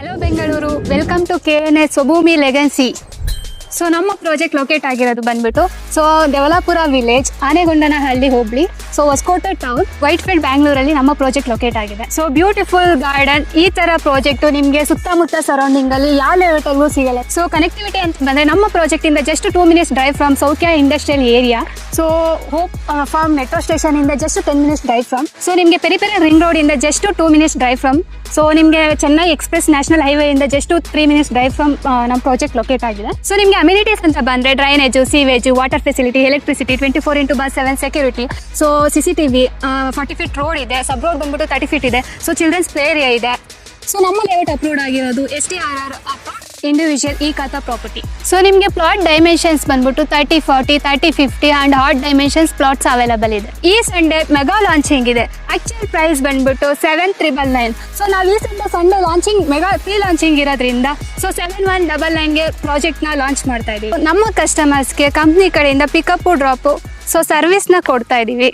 Hello Bengaluru, welcome to KNS Swabhoomi legacy. So ನಮ್ಮ project locate ಆಗಿರೋದು ಬಂದ್ಬಿಟ್ಟು Devalapura village, Anegondanahalli hobli, Hosakote town, Whitefield, ಬ್ಯಾಂಗ್ಳೂರಲ್ಲಿ ನಮ್ಮ ಪ್ರಾಜೆಕ್ಟ್ ಲೊಕೇಟ್ ಆಗಿದೆ. ಸೊ ಬ್ಯೂಟಿಫುಲ್ ಗಾರ್ಡನ್, ಈ ತರ ಪ್ರಾಜೆಕ್ಟ್ ನಿಮಗೆ ಸುತ್ತಮುತ್ತ ಸರೌಂಡಿಂಗ್ ಅಲ್ಲಿ ಯಾವ ಲೆವೆಲ್ಗೂ ಸಿಗಲ್ಲ. ಸೊ ಕನೆಕ್ಟಿವಿಟಿ ಅಂತ ಬಂದ್ರೆ ನಮ್ಮ ಪ್ರಾಜೆಕ್ಟ್ ಇಂದ just 2 minutes drive from Soukhya industrial area. So hope farm metro station ಇಂದ just 10 minutes drive from. So ನಿಮಗೆ ಪೆರಿಫೆರಲ್ ರಿಂಗ್ ರೋಡ್ ಇಂದ just 2 minutes drive from. So ನಿಮಗೆ ಚೆನ್ನೈ ಎಕ್ಸ್ಪ್ರೆಸ್ ನ್ಯಾಷನಲ್ ಹೈವೇ ಇಂದ ಜಸ್ಟ್ 3 minutes ಡ್ರೈವ್ ಫ್ರಮ್ ನಮ್ಮ project locate ಆಗಿದೆ. So ನಿಮಗೆ amenities ಅಂತ ಬಂದ್ರೆ drainage, sewage, water facility, electricity, 24x7 security, so CCTV, 40 feet road ಇದೆ, ಸಬ್ ರೋಡ್ ಬಂದ್ಬಿಟ್ಟು 30 feet ಇದೆ. ಸೊ ಚಿಲ್ಡ್ರನ್ಸ್ ಪ್ಲೇ ಏರಿಯಾ ಇದೆ. ಸೊ ನಮ್ಮ ಲೇಔಟ್ ಅಪ್ರೂವ್ಡ್ ಆಗಿರೋದು STRR ಇಂಡಿವಿಜುವಲ್ ಈ ಖಾತಾ ಪ್ರಾಪರ್ಟಿ. ಸೊ ನಿಮಗೆ ಪ್ಲಾಟ್ ಡೈಮೆನ್ಷನ್ಸ್ ಬಂದ್ಬಿಟ್ಟು 30-40, 30-50 ಅಂಡ್ ಹಾಟ್ ಡೈಮೆನ್ಷನ್ಸ್ ಪ್ಲಾಟ್ಸ್ ಅವೈಲಬಲ್ ಇದೆ. ಈ ಸಂಡೇ ಮೆಗಾ ಲಾಂಚಿಂಗ್ ಇದೆ. ಆಕ್ಚುಯಲ್ ಪ್ರೈಸ್ ಬಂದ್ಬಿಟ್ಟು 7,999. ಸೊ ನಾವು ಈ Sunday launching mega pre launching ಇರೋದ್ರಿಂದ 7199ಗೆ ಪ್ರಾಜೆಕ್ಟ್ ನ ಲಾಂಚ್ ಮಾಡ್ತಾ ಇದೀವಿ. ನಮ್ಮ ಕಸ್ಟಮರ್ಸ್ಗೆ ಕಂಪ್ನಿ ಕಡೆಯಿಂದ ಪಿಕಪ್ ಡ್ರಾಪ್ ಸರ್ವಿಸ್ ನ ಕೊಡ್ತಾ ಇದೀವಿ.